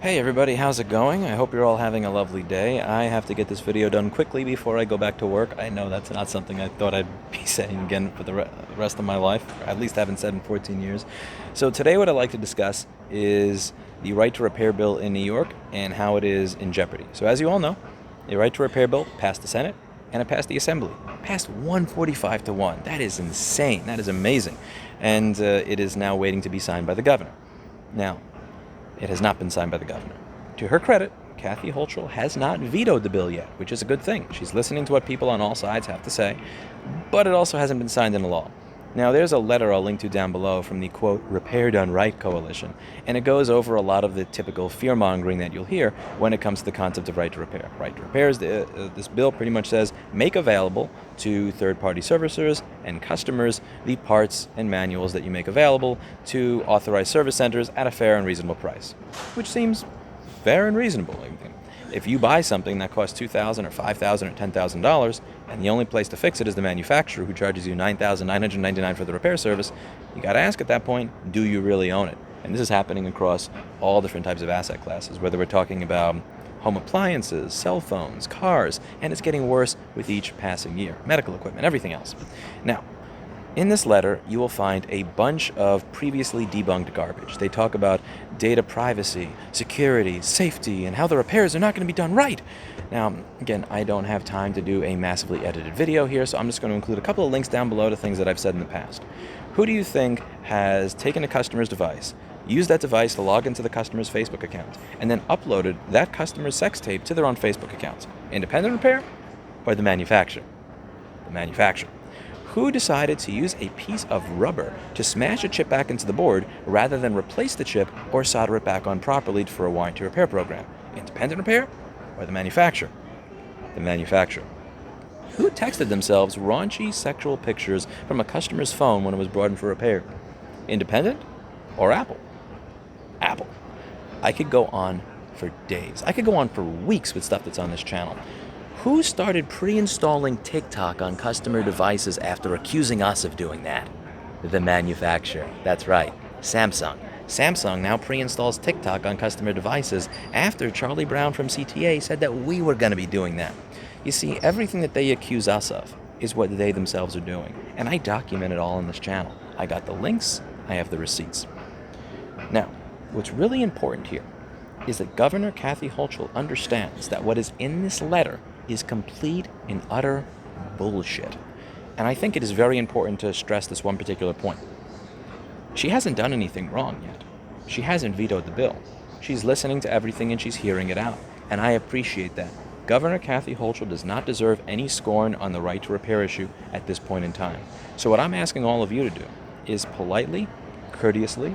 Hey everybody, how's it going? I hope you're all having a lovely day. I have to get this video done quickly before I go back to work. I know that's not something I thought I'd be saying again for the rest of my life, or at least haven't said in 14 years. So today what I'd like to discuss is the right to repair bill in New York and how it is in jeopardy. So as you all know, the right to repair bill passed the Senate and it passed the Assembly. Passed 145 to 1. That is insane. That is amazing. And it is now waiting to be signed by the governor. Now, it has not been signed by the governor. To her credit, Kathy Hochul has not vetoed the bill yet, which is a good thing. She's listening to what people on all sides have to say, but it also hasn't been signed into law. Now, there's a letter I'll link to down below from the, quote, Repair Done Right Coalition, and it goes over a lot of the typical fear-mongering that you'll hear when it comes to the concept of right to repair. Right to repair is this bill pretty much says, make available to third-party servicers and customers the parts and manuals that you make available to authorized service centers at a fair and reasonable price, which seems fair and reasonable. If you buy something that costs $2,000 or $5,000 or $10,000, and the only place to fix it is the manufacturer who charges you $9,999 for the repair service, you got to ask at that point, do you really own it? And this is happening across all different types of asset classes, whether we're talking about home appliances, cell phones, cars, and it's getting worse with each passing year. Medical equipment, everything else. Now, in this letter, you will find a bunch of previously debunked garbage. They talk about data privacy, security, safety, and how the repairs are not going to be done right. Now, again, I don't have time to do a massively edited video here, so I'm just going to include a couple of links down below to things that I've said in the past. Who do you think has taken a customer's device, used that device to log into the customer's Facebook account, and then uploaded that customer's sex tape to their own Facebook accounts? Independent repair or the manufacturer? The manufacturer. Who decided to use a piece of rubber to smash a chip back into the board rather than replace the chip or solder it back on properly for a warranty repair program? Independent repair or the manufacturer? The manufacturer. Who texted themselves raunchy sexual pictures from a customer's phone when it was brought in for repair? Independent or Apple? Apple. I could go on for days. I could go on for weeks with stuff that's on this channel. Who started pre-installing TikTok on customer devices after accusing us of doing that? The manufacturer. That's right, Samsung. Samsung now pre-installs TikTok on customer devices after Charlie Brown from CTA said that we were going to be doing that. You see, everything that they accuse us of is what they themselves are doing, and I document it all on this channel. I got the links, I have the receipts. Now, what's really important here is that Governor Kathy Hochul understands that what is in this letter is complete and utter bullshit. And I think it is very important to stress this one particular point. She hasn't done anything wrong yet. She hasn't vetoed the bill. She's listening to everything and she's hearing it out. And I appreciate that. Governor Kathy Hochul does not deserve any scorn on the right to repair issue at this point in time. So what I'm asking all of you to do is politely, courteously,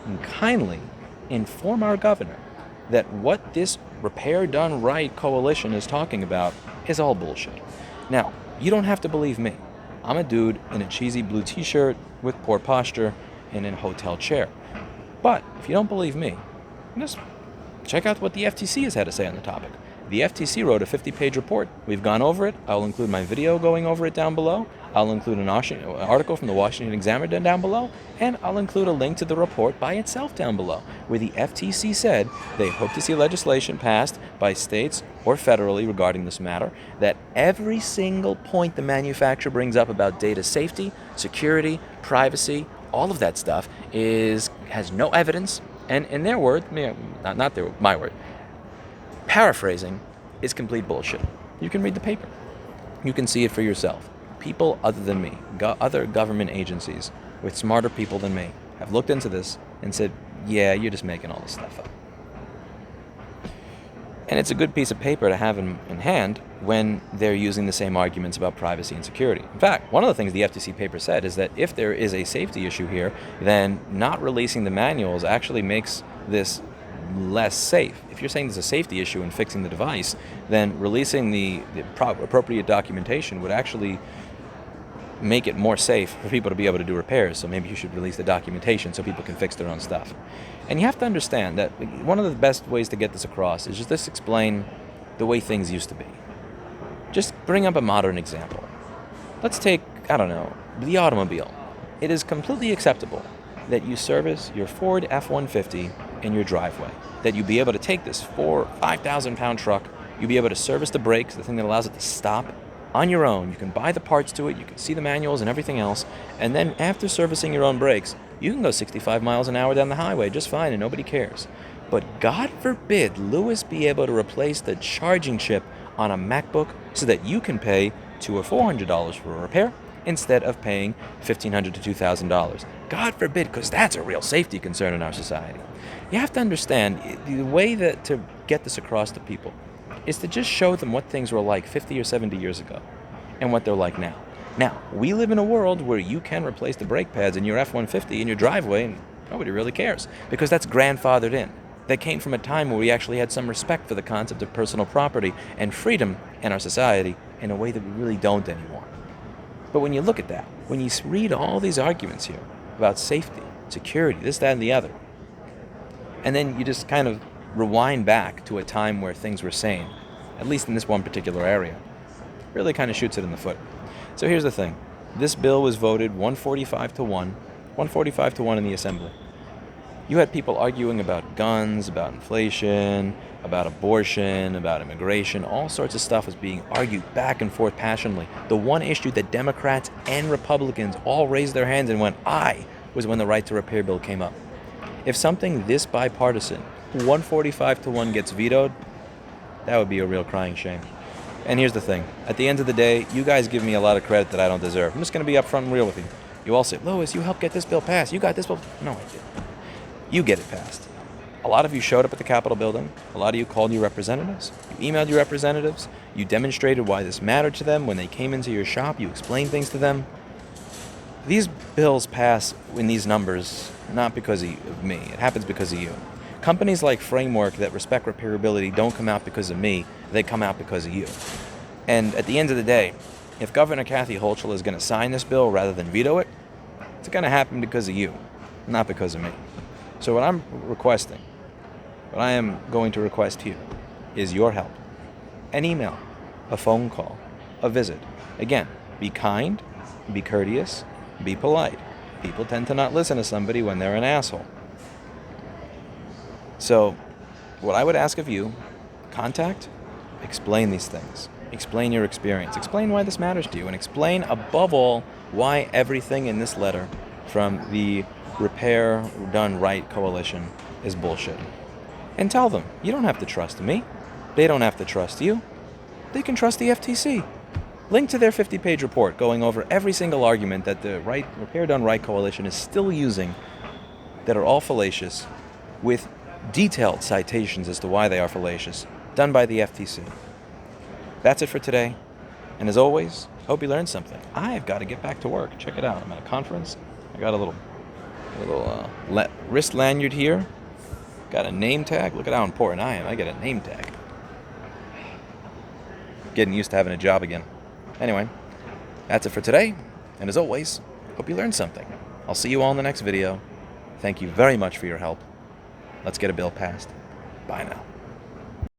and kindly inform our governor that what this Repair Done Right coalition is talking about is all bullshit. Now, you don't have to believe me. I'm a dude in a cheesy blue t-shirt with poor posture and in a hotel chair. But if you don't believe me, just check out what the FTC has had to say on the topic. The FTC wrote a 50-page report. We've gone over it. I'll include my video going over it down below. I'll include an article from the Washington Examiner down below, and I'll include a link to the report by itself down below, where the FTC said they hope to see legislation passed by states or federally regarding this matter, that every single point the manufacturer brings up about data safety, security, privacy, all of that stuff has no evidence, and in their word, my word, paraphrasing, is complete bullshit. You can read the paper. You can see it for yourself. People other than me, other government agencies with smarter people than me, have looked into this and said, yeah, you're just making all this stuff up. And it's a good piece of paper to have in hand when they're using the same arguments about privacy and security. In fact, one of the things the FTC paper said is that if there is a safety issue here, then not releasing the manuals actually makes this less safe. If you're saying there's a safety issue in fixing the device, then releasing the appropriate documentation would actually make it more safe for people to be able to do repairs. So maybe you should release the documentation so people can fix their own stuff. And you have to understand that one of the best ways to get this across is just explain the way things used to be. Just bring up a modern example. Let's take, I don't know, the automobile. It is completely acceptable that you service your Ford F-150 in your driveway. That you'd be able to take this 4,000 or 5,000 pound truck, you'd be able to service the brakes, the thing that allows it to stop, on your own. You can buy the parts to it, you can see the manuals and everything else, and then after servicing your own brakes, you can go 65 miles an hour down the highway just fine and nobody cares. But God forbid Lewis be able to replace the charging chip on a MacBook so that you can pay $200 or $400 for a repair instead of paying $1,500 to $2,000. God forbid, because that's a real safety concern in our society. You have to understand, the way that to get this across to people is to just show them what things were like 50 or 70 years ago and what they're like now. Now, we live in a world where you can replace the brake pads in your F-150 in your driveway and nobody really cares because that's grandfathered in. That came from a time where we actually had some respect for the concept of personal property and freedom in our society in a way that we really don't anymore. But when you look at that, when you read all these arguments here about safety, security, this, that, and the other, and then you just kind of rewind back to a time where things were sane, at least in this one particular area, really kind of shoots it in the foot. So here's the thing. This bill was voted 145 to 1 in the Assembly. You had people arguing about guns, about inflation, about abortion, about immigration. All sorts of stuff was being argued back and forth passionately. The one issue that Democrats and Republicans all raised their hands and went, aye, was when the right to repair bill came up. If something this bipartisan, 145 to 1 gets vetoed, that would be a real crying shame. And here's the thing. At the end of the day, you guys give me a lot of credit that I don't deserve. I'm just going to be upfront and real with you. You all say, Lois, you helped get this bill passed. You got this bill. No, I didn't. You get it passed. A lot of you showed up at the Capitol building. A lot of you called your representatives. You emailed your representatives. You demonstrated why this mattered to them. When they came into your shop, you explained things to them. These bills pass in these numbers not because of me. It happens because of you. Companies like Framework that respect repairability don't come out because of me. They come out because of you. And at the end of the day, if Governor Kathy Hochul is going to sign this bill rather than veto it, it's going to happen because of you, not because of me. So what I'm requesting, what I am going to request here is your help. An email, a phone call, a visit. Again, be kind, be courteous, be polite. People tend to not listen to somebody when they're an asshole. So what I would ask of you, contact, explain these things. Explain your experience. Explain why this matters to you. And explain, above all, why everything in this letter from the Repair Done Right Coalition is bullshit. And tell them, you don't have to trust me. They don't have to trust you. They can trust the FTC. Link to their 50-page report going over every single argument that the Repair Done Right Coalition is still using that are all fallacious, with detailed citations as to why they are fallacious, done by the FTC. That's it for today. And as always, hope you learned something. I've got to get back to work. Check it out. I'm at a conference. I got a little wrist lanyard here. Got a name tag. Look at how important I am. I get a name tag. Getting used to having a job again. Anyway, that's it for today. And as always, hope you learned something. I'll see you all in the next video. Thank you very much for your help. Let's get a bill passed. Bye now.